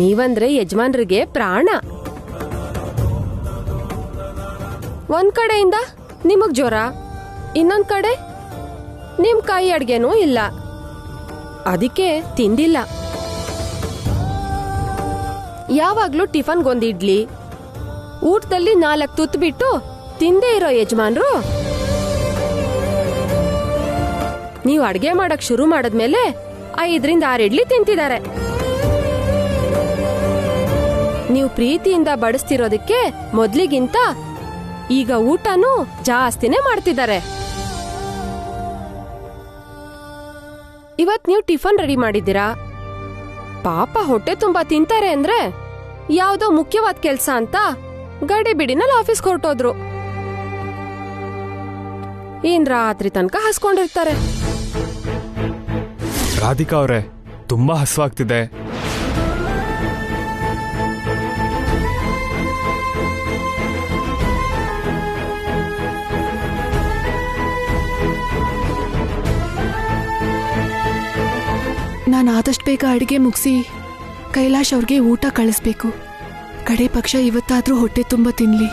ನೀವಂದ್ರೆ ಯಜಮಾನ್ರಿಗೆ ಪ್ರಾಣ. ಒಂದ್ ಕಡೆಯಿಂದ ನಿಮಗ್ ಜ್ವರ, ಇನ್ನೊಂದ್ ಕಡೆ ನಿಮ್ ಕೈ ಅಡ್ಗೆನೂ ಇಲ್ಲ, ಅದಕ್ಕೆ ತಿಂದಿಲ್ಲ. ಯಾವಾಗ್ಲೂ ಟಿಫನ್ಗೊಂದ್ ಇಡ್ಲಿ, ಊಟದಲ್ಲಿ 4 ತುತ್ತು ಬಿಟ್ಟು ತಿಂದೇ ಇರೋ ಯಜಮಾನ್ರು ನೀವು ಅಡ್ಗೆ ಮಾಡಕ್ ಶುರು ಮಾಡದ್ಮೇಲೆ 5ರಿಂದ 6 ಇಡ್ಲಿ ತಿಂತಿದ್ದಾರೆ. ನೀವು ಪ್ರೀತಿಯಿಂದ ಬಡಿಸ್ತಿರೋದಕ್ಕೆ ಮೊದ್ಲಿಗಿಂತ ಈಗ ಊಟನೂ ಜಾಸ್ತಿನೇ ಮಾಡ್ತಿದ್ದಾರೆ. ಇವತ್ ನೀವು ಟಿಫನ್ ರೆಡಿ ಮಾಡಿದ್ದೀರಾ. ಪಾಪ ಹೊಟ್ಟೆ ತುಂಬಾ ತಿಂತಾರೆ ಅಂದ್ರೆ ಯಾವ್ದೋ ಮುಖ್ಯವಾದ ಕೆಲ್ಸ ಅಂತ ಗಡಿ ಬಿಡಿನಲ್ಲಿ ಆಫೀಸ್ಗೆ ಹೊರಟೋದ್ರು. ಏನ್ ರಾತ್ರಿ ತನಕ ಹಸ್ಕೊಂಡಿರ್ತಾರೆ. ರಾಧಿಕಾ ಅವ್ರೆ, ತುಂಬಾ ಹಸುವಾಗ್ತಿದೆ. ನಾನು ಆದಷ್ಟು ಬೇಗ ಅಡಿಗೆ ಮುಗಿಸಿ ಕೈಲಾಶ್ ಅವ್ರಿಗೆ ಊಟ ಕಳಿಸ್ಬೇಕು. ಕಡೆ ಪಕ್ಷ ಇವತ್ತಾದ್ರೂ ಹೊಟ್ಟೆ ತುಂಬ ತಿನ್ಲಿ.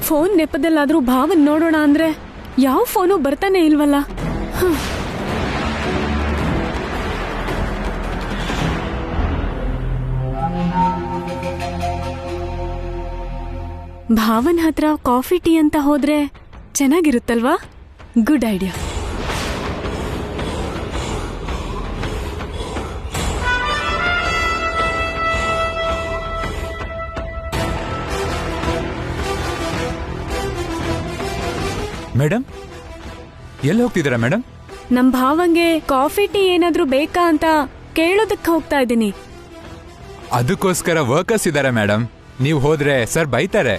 ಫೋನ್ ನೆಪದಲ್ಲಾದ್ರೂ ಭಾವನ್ ನೋಡೋಣ ಅಂದ್ರೆ ಯಾವ ಫೋನು ಬರ್ತಾನೆ ಇಲ್ವಲ್ಲ. ಭಾವನ್ ಹತ್ರ ಕಾಫಿ ಟೀ ಅಂತ ಹೋದ್ರೆ ಚೆನ್ನಾಗಿರುತ್ತಲ್ವಾ? Good idea. ಮೇಡಮ್, ಎಲ್ಲಿ ಹೋಗ್ತಿದ್ದೀರಾ ಮೇಡಮ್? ನಮ್ ಭಾವಂಗೆ ಕಾಫಿ ಟೀ ಏನಾದ್ರೂ ಬೇಕಾ ಅಂತ ಕೇಳೋದಕ್ಕೆ ಹೋಗ್ತಾ ಇದ್ದೀನಿ. ಅದಕ್ಕೋಸ್ಕರ ವರ್ಕರ್ಸ್ ಇದ್ದಾರೆ ಮೇಡಮ್. ನೀವು ಹೋದ್ರೆ ಸರ್ ಬೈತಾರೆ.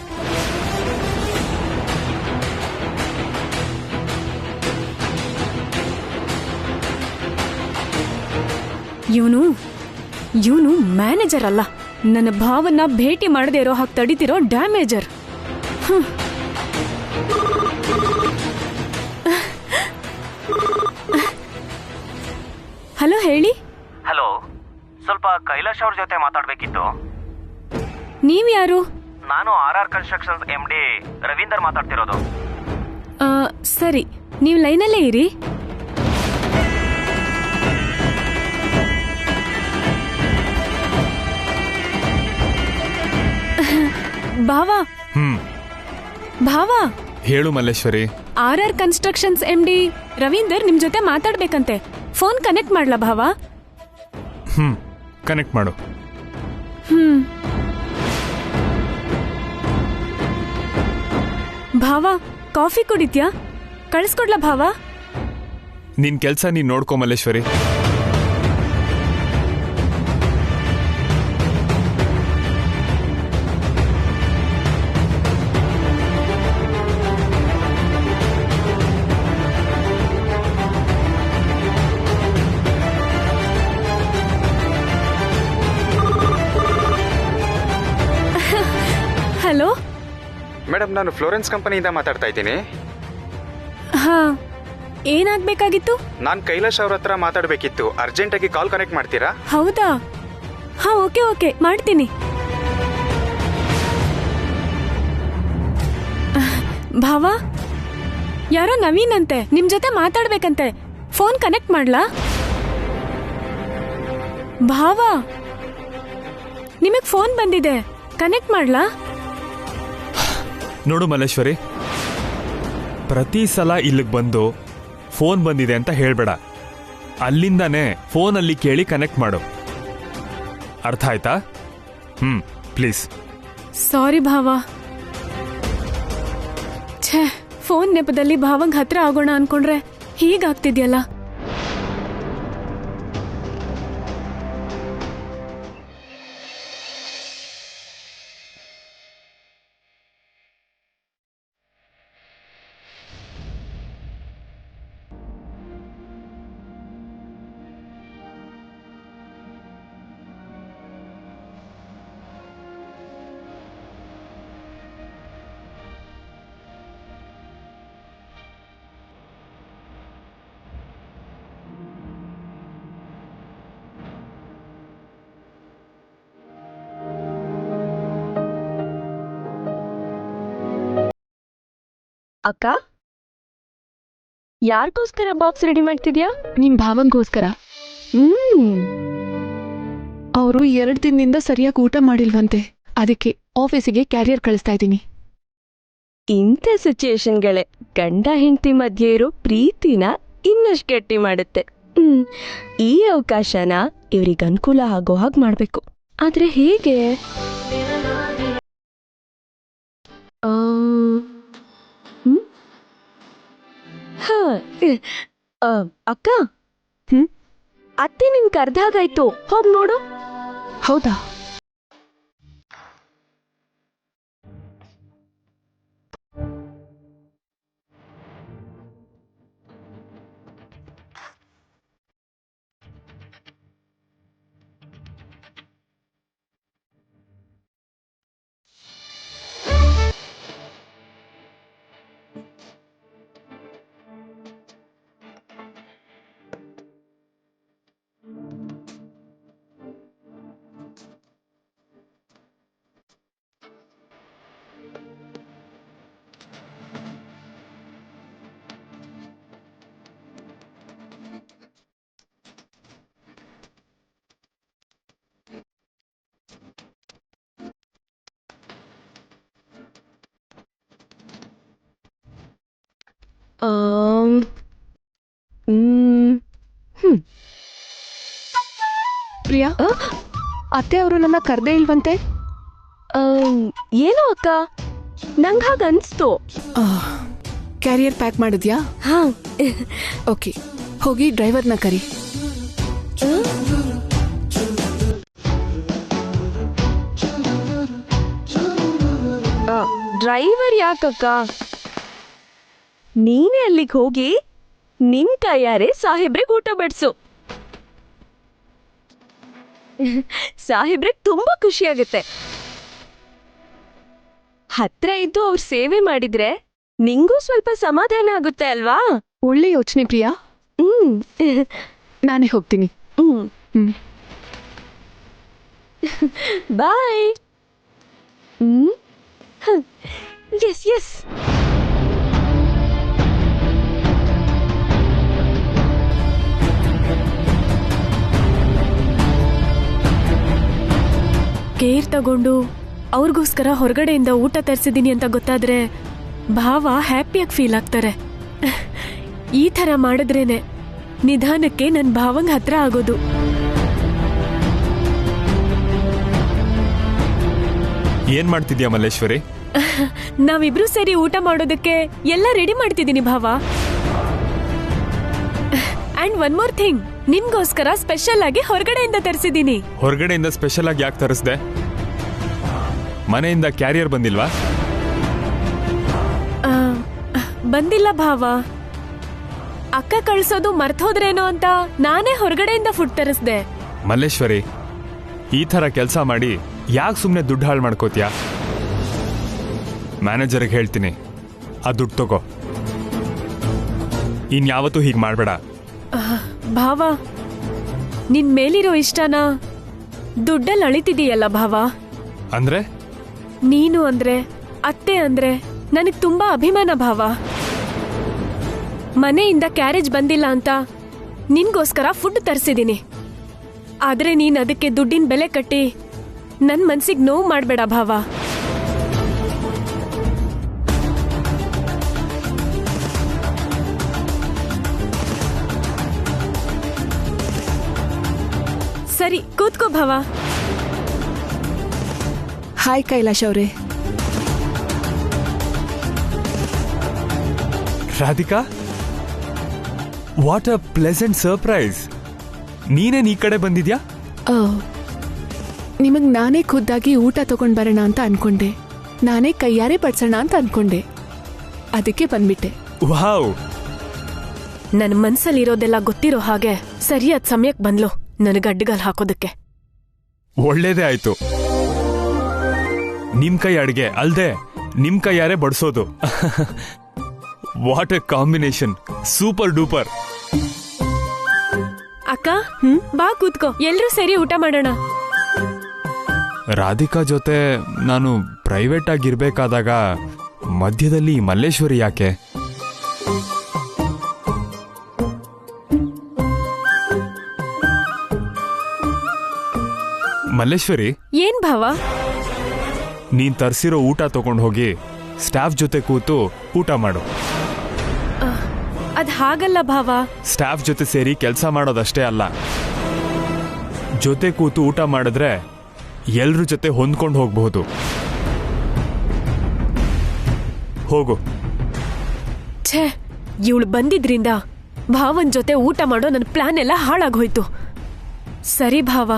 ಇವನು ಮ್ಯಾನೇಜರ್ ಅಲ್ಲ, ನನ್ನ ಭಾವನ್ನ ಭೇಟಿ ಮಾಡದೇ ಇರೋ ಹಾಗೆ ತಡಿತಿರೋ ಡ್ಯಾಮೇಜರ್. ಹಲೋ, ಹೇಳಿ. ಹಲೋ, ಸ್ವಲ್ಪ ಕೈಲಾಶ್ ಅವ್ರ ಜೊತೆ ಮಾತಾಡ್ಬೇಕಿತ್ತು. ನೀವ್ಯಾರು? ನಾನು RR ಕನ್ಸ್ಟ್ರಕ್ಷನ್ಸ್ MD ರವೀಂದರ್ ಮಾತಾಡ್ತಿರೋದು. ಸರಿ, ನೀವು ಲೈನಲ್ಲೇ ಇರಿ. ಭಾವ, ಹೇಳು Malleswari. RR constructions MD Ravinder ನಿಮ್ ಜೊತೆ ಮಾತಾಡ್ಬೇಕಂತೆ. ಫೋನ್ ಕನೆಕ್ಟ್ ಮಾಡ್ಲಾ ಭಾವ? ಕನೆಕ್ಟ್ ಮಾಡು. ಭಾವ, ಕಾಫಿ ಕುಡಿತ್ಯಾ? ಕಳಿಸ್ಕೊಡ್ಲಾ ಭಾವ? ನಿನ್ ಕೆಲ್ಸ ನೀನ್ ನೋಡ್ಕೊ ಮಲ್ಲೇಶ್ವರಿ. ಹಲೋ ಮೇಡಮ್, ನಾನು ಫ್ಲೋರೆನ್ಸ್ ಕಂಪನಿಯಿಂದ ಮಾತಾಡ್ತಾ ಇದ್ದೀನಿ. ಹಾ, ಏನಾಗ್ಬೇಕಾಗಿತ್ತು? ನಾನು ಕೈಲಾಶ್ ಅವ್ರ ಹತ್ರ ಮಾತಾಡ್ಬೇಕಿತ್ತು. ಅರ್ಜೆಂಟಾಗಿ ಕಾಲ್ ಕನೆಕ್ಟ್ ಮಾಡ್ತೀರಾ? ಹೌದಾ? ಹಾ, ಓಕೆ ಮಾಡ್ತೀನಿ. ಭಾವ, ಯಾರೋ ನವೀನ್ ಅಂತೆ, ನಿಮ್ ಜೊತೆ ಮಾತಾಡ್ಬೇಕಂತೆ. ಫೋನ್ ಕನೆಕ್ಟ್ ಮಾಡ್ಲಾ? ಭಾವ, ನಿಮಗ್ ಫೋನ್ ಬಂದಿದೆ, ಕನೆಕ್ಟ್ ಮಾಡ್ಲಾ? ನೋಡು ಮಲ್ಲೇಶ್ವರಿ, ಪ್ರತಿ ಸಲ ಇಲ್ಲಿಗೆ ಬಂದು ಫೋನ್ ಬಂದಿದೆ ಅಂತ ಹೇಳ್ಬೇಡ. ಅಲ್ಲಿಂದಾನೆ ಫೋನಲ್ಲಿ ಕೇಳಿ ಕನೆಕ್ಟ್ ಮಾಡು. ಅರ್ಥ ಆಯ್ತಾ? ಪ್ಲೀಸ್. ಸಾರಿ ಭಾವ. ಛೇ, ಫೋನ್ ನೆಪದಲ್ಲಿ ಭಾವಂಗ್ ಹತ್ರ ಆಗೋಣ ಅನ್ಕೊಂಡ್ರೆ ಹೀಗಾಗ್ತಿದ್ಯಲ್ಲ. ಅಕ್ಕ, ಯಾರಿಗೋಸ್ಕರ ಬಾಕ್ಸ್ ರೆಡಿ ಮಾಡ್ತಿದ್ಯಾ? ನಿಮ್ ಭಾವಂಗೋಸ್ಕರ. ಅವರು 2 ದಿನದಿಂದ ಸರಿಯಾಗಿ ಊಟ ಮಾಡಿಲ್ವಂತೆ, ಅದಕ್ಕೆ ಆಫೀಸಿಗೆ ಕ್ಯಾರಿಯರ್ ಕಳಿಸ್ತಾ ಇದ್ದೀನಿ. ಇಂಥ ಸಿಚುಯೇಷನ್ಗಳೇ ಗಂಡ ಹೆಂಡತಿ ಮಧ್ಯೆ ಇರೋ ಪ್ರೀತಿನ ಇನ್ನಷ್ಟು ಗಟ್ಟಿ ಮಾಡುತ್ತೆ. ಈ ಅವಕಾಶನ ಇವ್ರಿಗೆ ಅನುಕೂಲ ಆಗೋ ಹಾಗೆ ಮಾಡ್ಬೇಕು. ಆದ್ರೆ ಹೇಗೆ? ಅಕ್ಕ, ಅತ್ತೆ ನಿನ್ ಕರ್ದಾಗಾಯ್ತು, ಹೋಗ್ ನೋಡು. ಹೌದಾ? ಪ್ರಿಯಾ, ಅತ್ತೆ ಅವರು ನನ್ನ ಕರ್ದೇ ಇಲ್ವಂತೆ. ಏನೋ ಅಕ್ಕ, ನಂಗೆ ಹಾಗೆ ಅನಿಸ್ತು. ಕ್ಯಾರಿಯರ್ ಪ್ಯಾಕ್ ಮಾಡಿದ್ಯಾ? ಹಾ. ಓಕೆ, ಹೋಗಿ ಡ್ರೈವರ್ನ ಕರಿ. ಡ್ರೈವರ್ ಯಾಕಕ್ಕ? ನೀನೇ ಅಲ್ಲಿಗೆ ಹೋಗಿ ನಿನ್ ಕೈಯಾರೆ ಸಾಹೇಬ್ರಿಗೆ ಊಟ ಬಡಿಸು. ಸಾಹೇಬ್ರಿಗೆ ತುಂಬಾ ಖುಷಿ ಆಗುತ್ತೆ. ಹತ್ರ ಇದ್ದು ಅವ್ರ ಸೇವೆ ಮಾಡಿದ್ರೆ ನಿಂಗೂ ಸ್ವಲ್ಪ ಸಮಾಧಾನ ಆಗುತ್ತೆ ಅಲ್ವಾ? ಒಳ್ಳೆ ಯೋಚನೆ ಪ್ರಿಯಾ. ನಾನೇ ಹೋಗ್ತೀನಿ. ಬಾಯ್. S S. ಕೇರ್ ತಗೊಂಡು ಅವ್ರಿಗೋಸ್ಕರ ಹೊರಗಡೆಯಿಂದ ಊಟ ತರಿಸಿದ್ದೀನಿ ಅಂತ ಗೊತ್ತಾದ್ರೆ ಭಾವ ಹ್ಯಾಪಿಯಾಗಿ ಫೀಲ್ ಆಗ್ತಾರೆ. ಈ ಥರ ಮಾಡಿದ್ರೇನೆ ನಿಧಾನಕ್ಕೆ ನನ್ನ ಭಾವಂಗ್ ಹತ್ರ ಆಗೋದು. ಏನ್ ಮಾಡ್ತಿದ್ಯಾ ಮಲ್ಲೇಶ್ವರಿ? ನಾವಿಬ್ರು ಸೇರಿ ಊಟ ಮಾಡೋದಕ್ಕೆ ಎಲ್ಲ ರೆಡಿ ಮಾಡ್ತಿದ್ದೀನಿ ಭಾವ. ಅಂಡ್ ಒನ್ ಮೋರ್ ಥಿಂಗ್, ನಿಮ್ಗೋಸ್ಕರ ಸ್ಪೆಷಲ್ ಆಗಿ ಹೊರಗಡೆಯಿಂದ ತರಿಸಿದ್ದೀನಿ. ಹೊರಗಡೆಯಿಂದ ಸ್ಪೆಷಲ್ ಆಗಿ ಯಾಕೆ ತರಿಸ್ದೆ? ಮನೆಯಿಂದ ಕ್ಯಾರಿಯರ್ ಬಂದಿಲ್ವಾ? ಬಂದಿಲ್ಲ ಭಾವ. ಅಕ್ಕ ಕಳ್ಸೋದು ಮರ್ತೋದ್ರೇನೋ ಅಂತ ನಾನೇ ಹೊರಗಡೆಯಿಂದ ಫುಡ್ ತರಿಸ್ದೆ. ಮಲ್ಲೇಶ್ವರಿ, ಈ ಥರ ಕೆಲಸ ಮಾಡಿ ಯಾಕೆ ಸುಮ್ಮನೆ ದುಡ್ಡು ಹಾಳು ಮಾಡ್ಕೋತೀಯಾ? ಮ್ಯಾನೇಜರ್ಗೆ ಹೇಳ್ತೀನಿ, ಆ ದುಡ್ಡು ತಗೋ. ಇನ್ಯಾವತ್ತೂ ಹೀಗೆ ಮಾಡಬೇಡ. ಭಾವ, ನಿನ್ ಮೇಲಿರೋ ಇಷ್ಟನ ದುಡ್ಡಲ್ಲಿ ಅಳಿತಿದೀಯಲ್ಲ ಭಾವ. ಅಂದ್ರೆ? ನೀನು ಅಂದ್ರೆ, ಅತ್ತೆ ಅಂದ್ರೆ ನನಗ್ ತುಂಬಾ ಅಭಿಮಾನ ಭಾವ. ಮನೆಯಿಂದ ಕ್ಯಾರೇಜ್ ಬಂದಿಲ್ಲ ಅಂತ ನಿನ್ಗೋಸ್ಕರ ಫುಡ್ ತರಿಸಿದೀನಿ. ಆದ್ರೆ ನೀನ್ ಅದಕ್ಕೆ ದುಡ್ಡಿನ ಬೆಲೆ ಕಟ್ಟಿ ನನ್ ಮನ್ಸಿಗೆ ನೋವು ಮಾಡ್ಬೇಡ ಭಾವ. ಸರಿ, ಕೂತ್ಕೋ ಭಾವ. ಹಾಯ್ ಕೈಲಾಶ್ ಅವರೇ. Radhika, what a pleasant surprise. ನೀನೇನ್ ಈ ಕಡೆ ಬಂದಿದ್ಯಾ? ನಿಮಗ್ ನಾನೇ ಖುದ್ದಾಗಿ ಊಟ ತಗೊಂಡ್ ಬರೋಣ ಅಂತ ಅನ್ಕೊಂಡೆ. ನಾನೇ ಕೈಯಾರೆ ಬಡ್ಸೋಣ ಅಂತ ಅನ್ಕೊಂಡೆ, ಅದಕ್ಕೆ ಬಂದ್ಬಿಟ್ಟೆ. ವಾವ್, ನನ್ ಮನ್ಸಲ್ಲಿರೋದೆಲ್ಲ ಗೊತ್ತಿರೋ ಹಾಗೆ ಸರಿಯಾದ ಸಮಯಕ್ಕೆ ಬಂದ್ಲು ನನಗೆ ಅಡ್ಡಗಾಲ್ ಹಾಕೋದಕ್ಕೆ. ಒಳ್ಳೇದೇ ಆಯ್ತು. ನಿಮ್ ಕೈ ಅಡ್ಗೆ ಅಲ್ದೆ ನಿಮ್ ಕೈಯಾರೆ ಬಡ್ಸೋದು. What a combination, super duper. ಅಕ್ಕ, ಬಾ ಕೂತ್ಕೋ, ಎಲ್ರೂ ಸೇರಿ ಊಟ ಮಾಡೋಣ. ರಾಧಿಕಾ ಜೊತೆ ನಾನು ಪ್ರೈವೇಟ್ ಆಗಿರ್ಬೇಕಾದಾಗ ಮಧ್ಯದಲ್ಲಿ ಈ ಮಲ್ಲೇಶ್ವರಿ ಯಾಕೆ? ಮಲ್ಲೇಶ್ವರಿ, ಏನ್ ಭಾವ? ನೀನ್ ತರ್ಸಿರೋ ಊಟ ತಗೊಂಡು ಹೋಗಿ ಸ್ಟಾಫ್ ಜೊತೆ ಕೂತು ಊಟ ಮಾಡು. ಅದ್ ಹಾಗಲ್ಲ ಭಾವ. ಸ್ಟಾಫ್ ಜೊತೆ ಸೇರಿ ಕೆಲಸ ಮಾಡೋದಷ್ಟೇ ಅಲ್ಲ, ಜೊತೆ ಕೂತು ಊಟ ಮಾಡಿದ್ರೆ ಎಲ್ರ ಜೊತೆ ಹೊಂದ್ಕೊಂಡು ಹೋಗ್ಬಹುದು. ಹೋಗು. ಛೇ, ಇವಳು ಬಂದಿದ್ರಿಂದ ಭಾವನ್ ಜೊತೆ ಊಟ ಮಾಡೋ ನನ್ನ ಪ್ಲಾನ್ ಎಲ್ಲ ಹಾಳಾಗೋಯ್ತು. ಸರಿ ಭಾವ.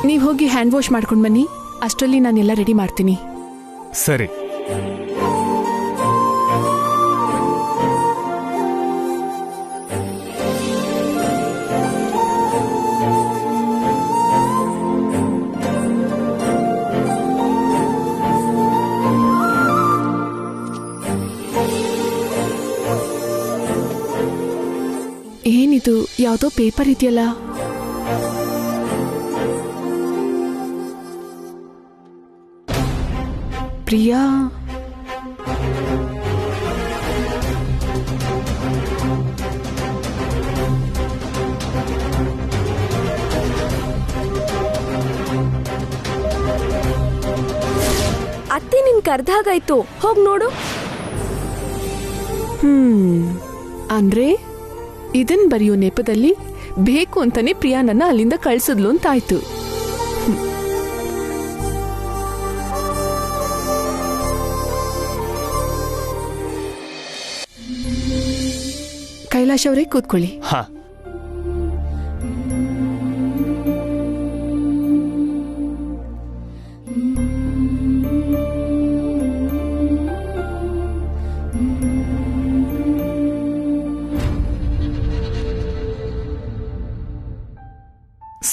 ನೀವ್ ಹೋಗಿ ಹ್ಯಾಂಡ್ ವಾಶ್ ಮಾಡ್ಕೊಂಡ್ ಬನ್ನಿ, ಅಷ್ಟರಲ್ಲಿ ನಾನೆಲ್ಲ ರೆಡಿ ಮಾಡ್ತೀನಿ. ಸರಿ. ಏನಿದು, ಯಾವುದೋ ಪೇಪರ್ ಇದೆಯಲ್ಲ? ಪ್ರಿಯಾ, ಅತ್ತೆ ನಿನ್ ಕರ್ದಾಗಾಯ್ತು, ಹೋಗ್ ನೋಡು. ಅಂದ್ರೆ ಇದನ್ ಬರೆಯೋ ನೆಪದಲ್ಲಿ ಬೇಕು ಅಂತಾನೆ ಪ್ರಿಯಾ ನನ್ನ ಅಲ್ಲಿಂದ ಕಳ್ಸಿದ್ಲು ಅಂತಾಯ್ತು. ಕೈಲಾಶ್ ಅವರೇ, ಕೂತ್ಕೊಳ್ಳಿ. ಹಾ.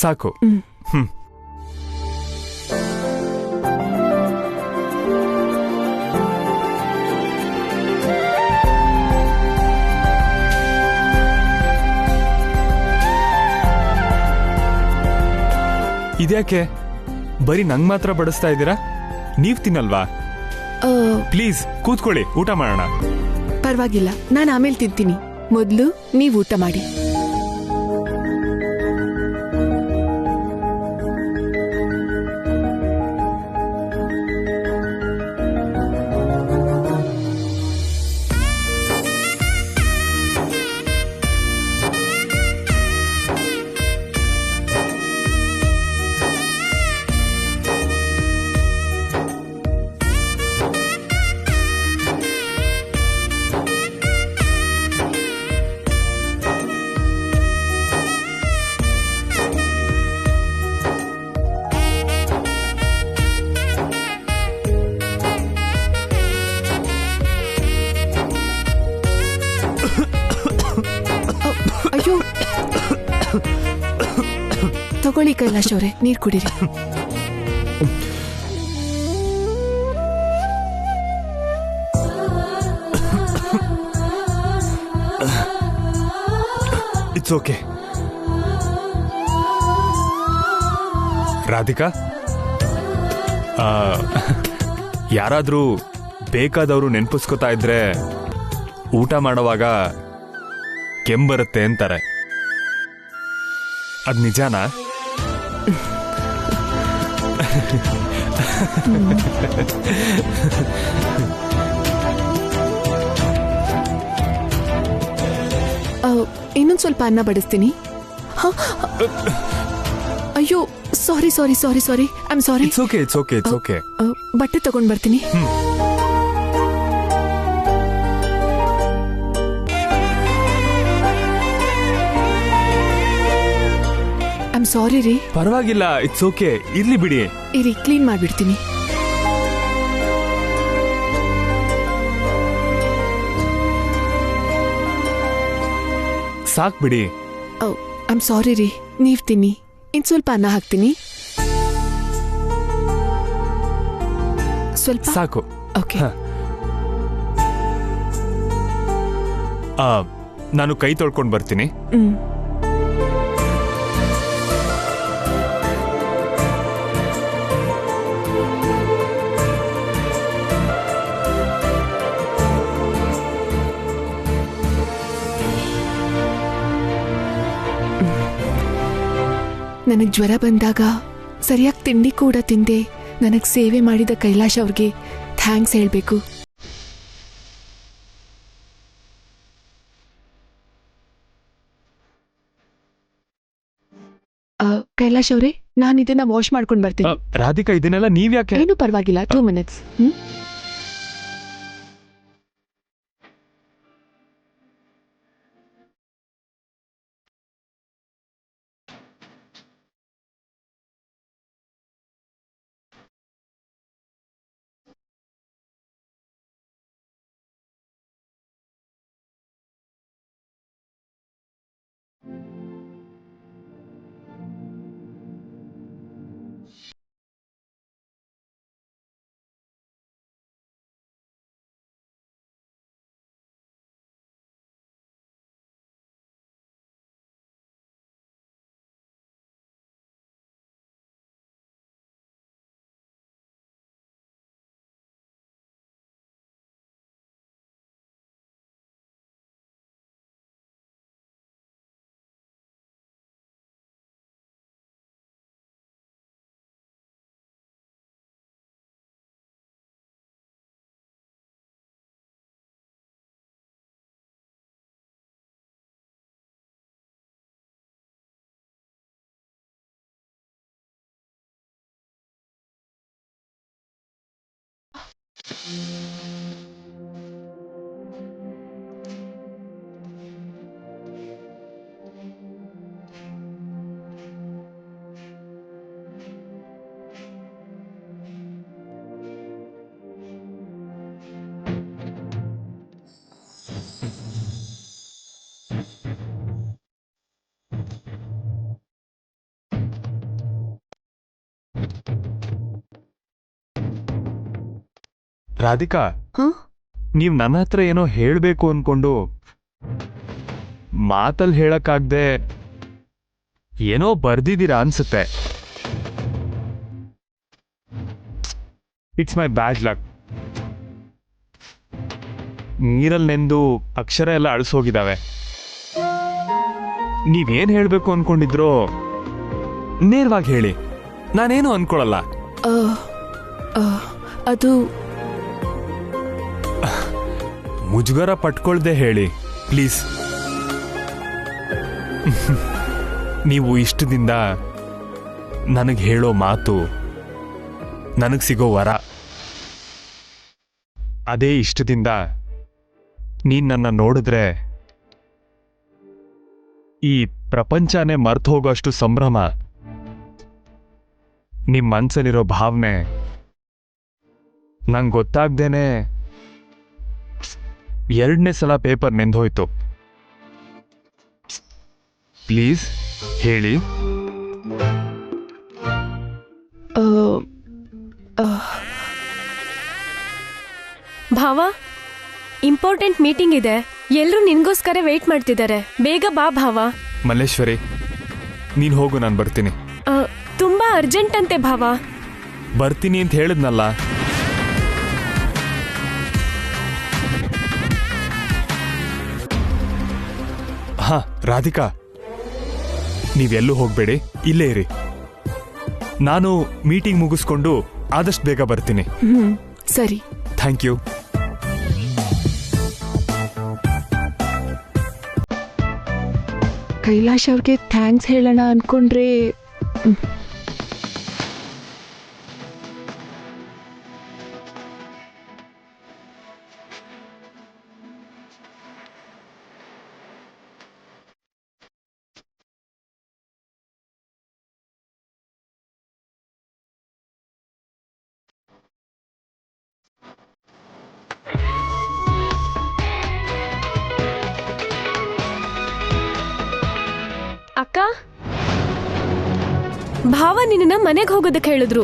ಸಾಕು. ಇದ್ಯಾಕೆ ಬರೀ ನಂಗ್ ಮಾತ್ರ ಬಡಿಸ್ತಾ ಇದ್ದೀರಾ? ನೀವ್ ತಿನ್ನಲ್ವಾ? ಪ್ಲೀಸ್ ಕೂತ್ಕೊಳ್ಳಿ, ಊಟ ಮಾಡೋಣ. ಪರವಾಗಿಲ್ಲ, ನಾನು ಆಮೇಲೆ ತಿಂತೀನಿ. ಮೊದಲು ನೀವು ಊಟ ಮಾಡಿ. ಅಯ್ಯೋ, ತಗೊಳ್ಳಿ ಕೈಲಾಶ್ ಅವರೇ, ನೀರ್ ಕುಡೀರಿ. It's okay. ರಾಧಿಕಾ, ಯಾರಾದ್ರೂ ಬೇಕಾದವರು ನೆನ್ಪಿಸ್ಕೋತಾ ಇದ್ರೆ ಊಟ ಮಾಡುವಾಗ ಕೆಂಬರುತ್ತೆ ಅಂತಾರೆ, ಅದ್ ನಿಜಾನಾ? ಇನ್ನೊಂದ್ ಸ್ವಲ್ಪ ಅನ್ನ ಬಡಿಸ್ತೀನಿ. ಅಯ್ಯೋ, sorry sorry sorry sorry, I am sorry. It's okay, it's okay, it's okay. ಬಟ್ಟೆ ತಗೊಂಡ್ ಬರ್ತೀನಿ. ಐ ಆಮ್ ಸಾರಿ ರೀ. ಪರವಾಗಿಲ್ಲ, ಇಟ್ಸ್ ಓಕೆ, ಇರ್ಲಿ ಬಿಡಿ. ಇರಿ, ಕ್ಲೀನ್ ಮಾಡ್ಬಿಡ್ತೀನಿ. ಸಾಕ್ ಬಿಡಿ. ಐ ಆಮ್ ಸಾರಿ ರೀ, ನೀವ್ ತಿನ್ನಿ. ಇನ್ ಸ್ವಲ್ಪ ಅನ್ನ ಹಾಕ್ತೀನಿ. ಸ್ವಲ್ಪ ಸಾಕು. ಓಕೆ. ನಾನು ಕೈ ತೊಳ್ಕೊಂಡು ಬರ್ತೀನಿ. ನನಗೆ ಜ್ವರ ಬಂದಾಗ ಸರಿಯಾಗಿ ತಿಂಡಿ ಕೂಡ ತಿಂದೆ ನನಗೆ ಸೇವೆ ಮಾಡಿದ ಕೈಲಾಶ್ ಅವ್ರಿಗೆ ಥ್ಯಾಂಕ್ಸ್ ಹೇಳಬೇಕು. ಕೈಲಾಶ್ ಅವರೇ, ನಾನು ಇದನ್ನ ವಾಶ್ ಮಾಡ್ಕೊಂಡು ಬರ್ತೀನಿ. ರಾಧಿಕಾ, ಇದನ್ನೆಲ್ಲ ನೀವ್ಯಾಕೆ? ಏನು ಪರವಾಗಿಲ್ಲ, 2 minutes. ರಾಧಿಕಾ, ನೀವ್ ನನ್ನ ಹತ್ರ ಏನೋ ಹೇಳ್ಬೇಕು ಅನ್ಕೊಂಡು ಮಾತಲ್ಲಿ ಹೇಳಕ್ಕಾಗ್ದೆ ಏನೋ ಬರ್ದಿದ್ದೀರಾ ಅನ್ಸುತ್ತೆ. It's my bad luck. ನೀರಲ್ಲಿ ನೆಂದು ಅಕ್ಷರ ಎಲ್ಲ ಅಳಿಸೋಗಿದ್ದಾವೆ. ನೀವೇನ್ ಹೇಳ್ಬೇಕು ಅನ್ಕೊಂಡಿದ್ರೋ ನೇರವಾಗಿ ಹೇಳಿ, ನಾನೇನು ಅನ್ಕೊಳಲ್ಲ. ಅದು ಮುಜುಗರ ಪಟ್ಕೊಳ್ದೆ ಹೇಳಿ ಪ್ಲೀಸ್. ನೀವು ಇಷ್ಟದಿಂದ ನನಗೆ ಹೇಳೋ ಮಾತು ನನಗೆ ಸಿಗೋ ವರ. ಅದೇ ಇಷ್ಟದಿಂದ ನೀನ್ ನನ್ನ ನೋಡಿದ್ರೆ ಈ ಪ್ರಪಂಚನೇ ಮರ್ತು ಹೋಗೋಷ್ಟು ಸಂಭ್ರಮ. ನಿಮ್ ಮನ್ಸಲ್ಲಿರೋ ಭಾವನೆ ನಂಗೆ ಗೊತ್ತಾಗ್ದೇನೆ 2ನೇ ಸಲ ಪೇಪರ್ ನೆಂದೋಯ್ತು. ಪ್ಲೀಸ್ ಹೇಳಿ. ಭಾವ, ಇಂಪಾರ್ಟೆಂಟ್ ಮೀಟಿಂಗ್ ಇದೆ, ಎಲ್ರೂ ನಿನ್ಗೋಸ್ಕರ ವೇಟ್ ಮಾಡ್ತಿದ್ದಾರೆ. ಬೇಗ ಬಾ ಭಾವ. ಮಲ್ಲೇಶ್ವರಿ, ನೀನ್ ಹೋಗು, ನಾನು ಬರ್ತೀನಿ. ತುಂಬಾ ಅರ್ಜೆಂಟ್ ಅಂತೆ ಭಾವ. ಬರ್ತೀನಿ ಅಂತ ಹೇಳಿದ್ನಲ್ಲ. ಹಾ ರಾಧಿಕಾ, ನೀವೆಲ್ಲೂ ಹೋಗ್ಬೇಡಿ, ಇಲ್ಲೇ ಇರಿ. ನಾನು ಮೀಟಿಂಗ್ ಮುಗಿಸ್ಕೊಂಡು ಆದಷ್ಟು ಬೇಗ ಬರ್ತೀನಿ. ಸರಿ. Thank you. ಕೈಲಾಶ್ ಅವ್ರಿಗೆ ಥ್ಯಾಂಕ್ಸ್ ಹೇಳೋಣ ಅನ್ಕೊಂಡ್ರೆ ಅಕ್ಕ, ಭಾವ ನಿನ್ನ ಮನೆಗೆ ಹೋಗೋದಕ್ಕೆ ಹೇಳಿದ್ರು.